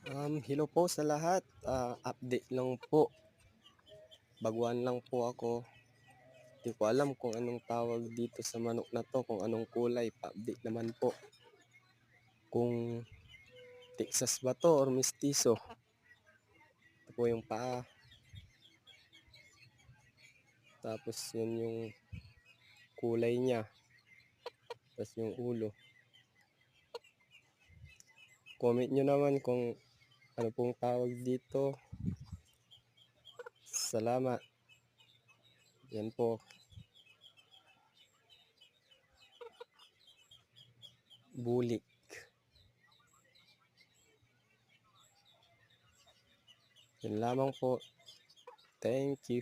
Hello po sa lahat. Update lang po. Baguhan lang po ako. Di ko alam kung anong tawag dito sa manok na to, kung anong kulay. Pa-update naman po. Kung Texas ba to or Mestizo. Ito po yung paa. Tapos yun yung kulay niya. Tapos yung ulo. Comment nyo naman kung ano pong tawag dito. Salamat. Yan po. Bulik. Yan lamang po. Thank you.